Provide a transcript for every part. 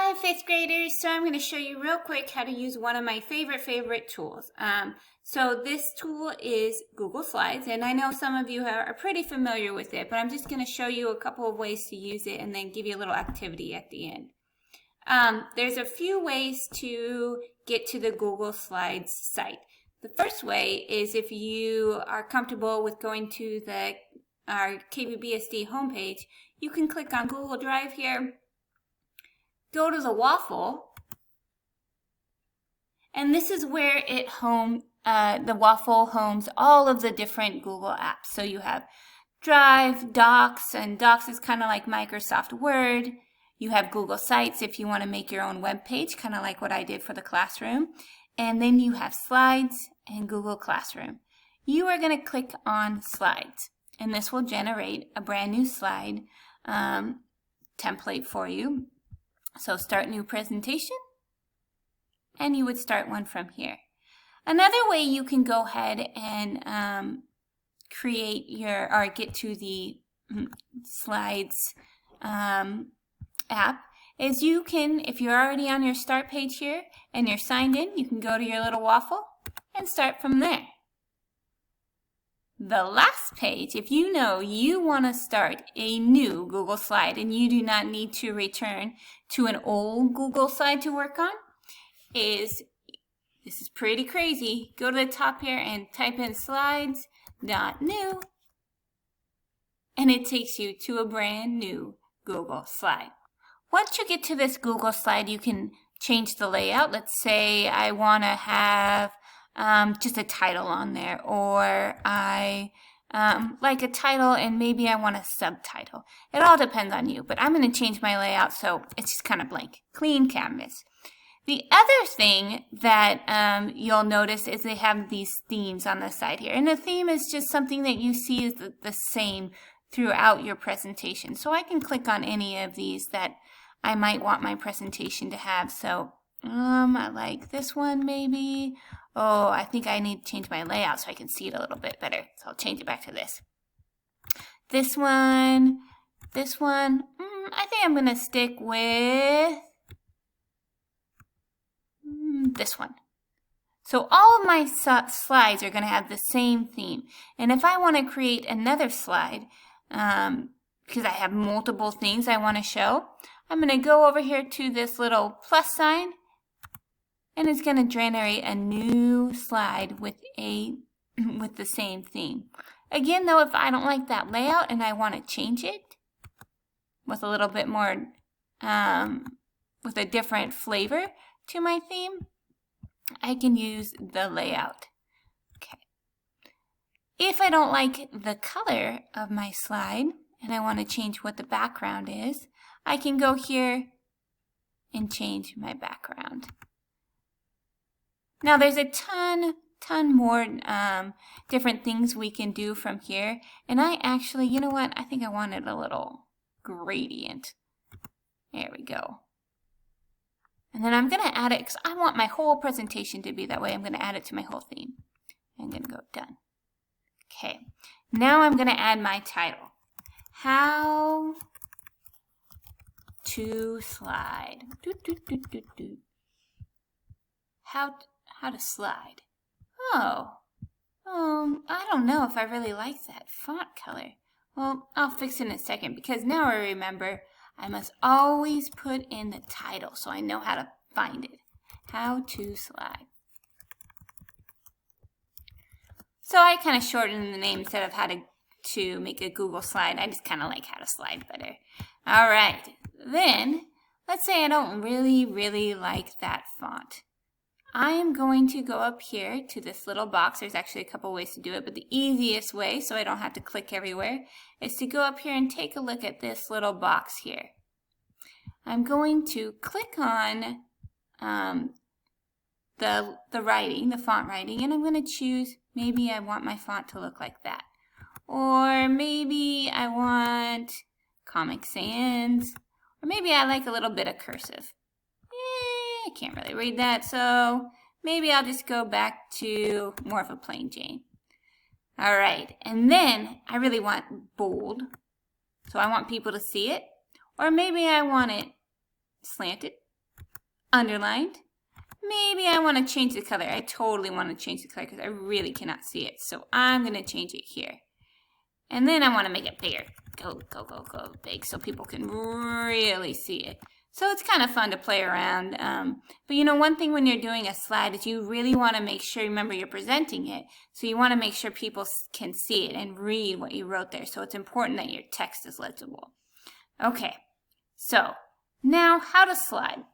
Hi, fifth graders. So I'm going to show you real quick how to use one of my favorite tools. So this tool is Google Slides, and I know some of you are pretty familiar with it, but I'm just going to show you a couple of ways to use it and then give you a little activity at the end. There's a few ways to get to the Google Slides site. The first way is if you are comfortable with going to our KVBSD homepage, you can click on Google Drive here. Go to the waffle, and this is where the waffle homes all of the different Google apps. So you have Drive, Docs, and Docs is kind of like Microsoft Word. You have Google Sites if you want to make your own web page, kind of like what I did for the classroom. And then you have Slides and Google Classroom. You are going to click on Slides, and this will generate a brand new slide template for you. So start new presentation, and you would start one from here. Another way you can go ahead and create get to the Slides app is you can, if you're already on your start page here and you're signed in, you can go to your little waffle and start from there. The last page, if you know you want to start a new Google slide and you do not need to return to an old Google slide to work on, this is pretty crazy. Go to the top here and type in slides.new, and it takes you to a brand new Google slide. Once you get to this Google slide, you can change the layout. Let's say I want to have just a title on there, or I like a title and maybe I want a subtitle. It all depends on you, but I'm going to change my layout so it's just kind of blank, clean canvas. The other thing that you'll notice is they have these themes on the side here, and a theme is just something that you see is the same throughout your presentation. So I can click on any of these that I might want my presentation to have. So I like this one maybe. Oh, I think I need to change my layout so I can see it a little bit better. So I'll change it back to this. This one. I think I'm going to stick with this one. So all of my slides are going to have the same theme. And if I want to create another slide, because I have multiple things I want to show, I'm going to go over here to this little plus sign, and it's going to generate a new slide with the same theme. Again, though, if I don't like that layout and I want to change it with a little bit more, with a different flavor to my theme, I can use the layout. Okay. If I don't like the color of my slide and I want to change what the background is, I can go here and change my background. Now there's a ton more different things we can do from here. And I actually, you know what? I think I wanted a little gradient. There we go. And then I'm going to add it because I want my whole presentation to be that way. I'm going to add it to my whole theme. I'm going to go done. Okay. Now I'm going to add my title. How to slide. How to slide. Oh, I don't know if I really like that font color. Well, I'll fix it in a second because now I remember I must always put in the title so I know how to find it. How to slide. So I kind of shortened the name instead of how to make a Google slide. I just kind of like how to slide better. All right. Then, let's say I don't really like that font. I am going to go up here to this little box. There's actually a couple ways to do it, but the easiest way, so I don't have to click everywhere, is to go up here and take a look at this little box here. I'm going to click on the writing, the font writing, and I'm going to choose, maybe I want my font to look like that. Or maybe I want Comic Sans, or maybe I like a little bit of cursive. I can't really read that, so maybe I'll just go back to more of a plain Jane. All right, and then I really want bold, so I want people to see it. Or maybe I want it slanted. underlined. Maybe I want to change the color. I totally want to change the color because I really cannot see it. So I'm going to change it here. And then I want to make it bigger. Go big so people can really see it. So it's kind of fun to play around. But you know, one thing when you're doing a slide is you really want to make sure, remember you're presenting it, so you want to make sure people can see it and read what you wrote there. So it's important that your text is legible. Okay, so now how to slide.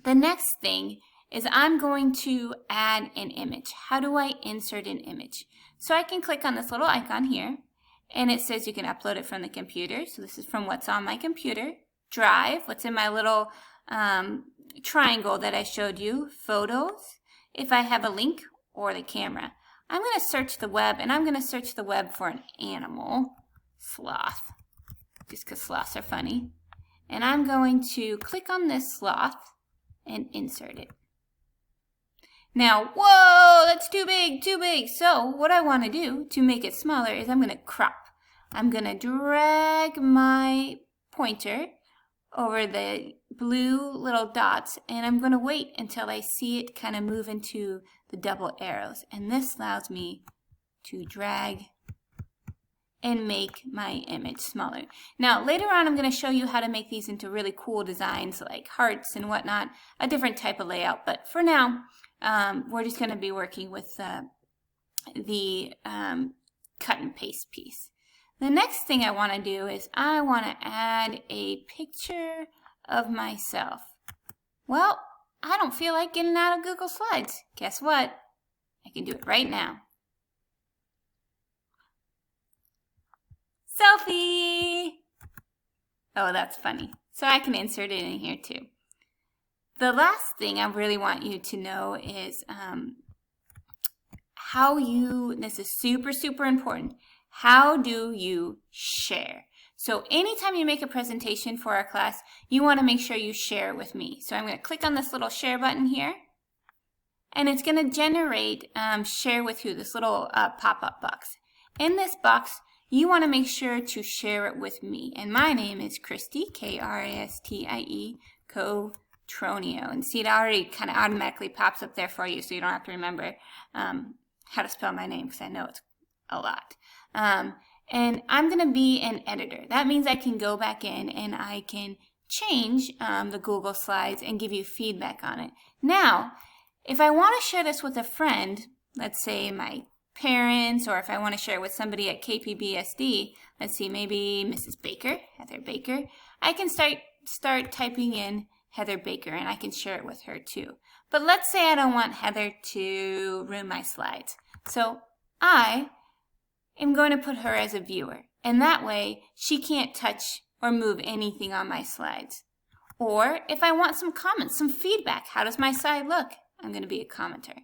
The next thing is I'm going to add an image. How do I insert an image? So I can click on this little icon here, and it says you can upload it from the computer. So this is from what's on my computer. Drive, what's in my little triangle that I showed you. Photos, if I have a link, or the camera. I'm going to search the web, and I'm going to search the web for an animal. Sloth, just because sloths are funny. And I'm going to click on this sloth and insert it. Now, whoa, that's too big, too big. So what I want to do to make it smaller is I'm going to crop. I'm going to drag my pointer over the blue little dots, and I'm going to wait until I see it kind of move into the double arrows. And this allows me to drag and make my image smaller. Now, later on, I'm going to show you how to make these into really cool designs like hearts and whatnot, a different type of layout. But for now, we're just going to be working with the cut and paste piece. The next thing I want to do is I want to add a picture of myself. Well, I don't feel like getting out of Google Slides. Guess what? I can do it right now. Selfie! Oh, that's funny. So I can insert it in here too. The last thing I really want you to know is this is super, super important. How do you share? So anytime you make a presentation for our class, you want to make sure you share it with me. So I'm going to click on this little share button here, and it's going to generate share with who, this little pop-up box. In this box, you want to make sure to share it with me. And my name is Kristie, K-R-A-S-T-I-E, Cotroneo. And see, it already kind of automatically pops up there for you, so you don't have to remember how to spell my name, because I know it's a lot. And I'm going to be an editor. That means I can go back in and I can change the Google Slides and give you feedback on it. Now, if I want to share this with a friend, let's say my parents, or if I want to share it with somebody at KPBSD, let's see, maybe Mrs. Baker, Heather Baker, I can start typing in Heather Baker, and I can share it with her too. But let's say I don't want Heather to ruin my slides. So I am going to put her as a viewer, and that way she can't touch or move anything on my slides. Or if I want some comments, some feedback, how does my slide look? I'm going to be a commenter.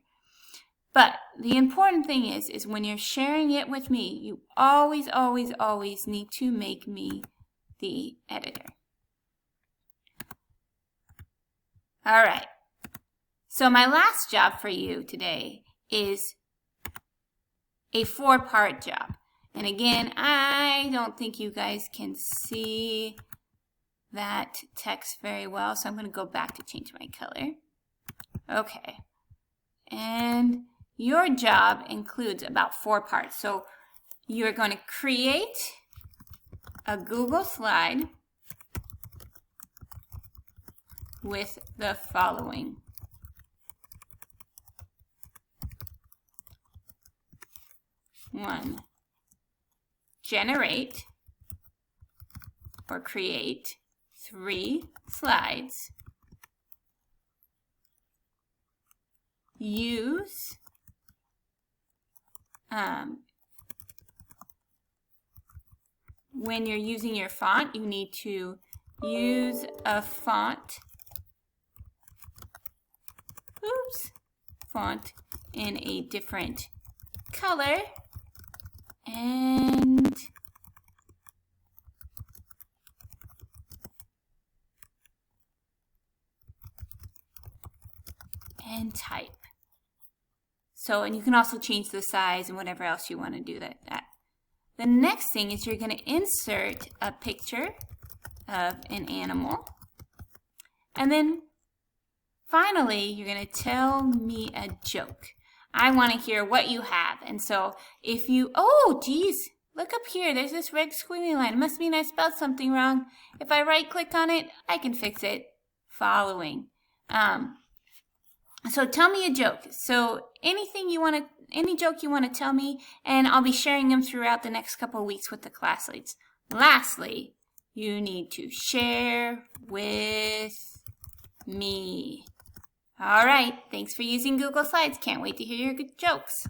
But the important thing is when you're sharing it with me, you always, always, always need to make me the editor. All right. So my last job for you today is a 4-part job. And again, I don't think you guys can see that text very well, so I'm going to go back to change my color. Okay. And your job includes about 4 parts. So you're going to create a Google slide with the following. One, generate or create 3 slides. Use when you're using your font, you need to use a font in a different color, and type. So, and you can also change the size and whatever else you want to do that. The next thing is you're going to insert a picture of an animal. And then finally, you're going to tell me a joke. I want to hear what you have. And so if you, oh, geez, look up here. There's this red squiggly line. It must mean I spelled something wrong. If I right click on it, I can fix it. Following. So tell me a joke. So any joke you want to tell me, and I'll be sharing them throughout the next couple of weeks with the class leads. Lastly, you need to share with me. All right, thanks for using Google Slides. Can't wait to hear your good jokes.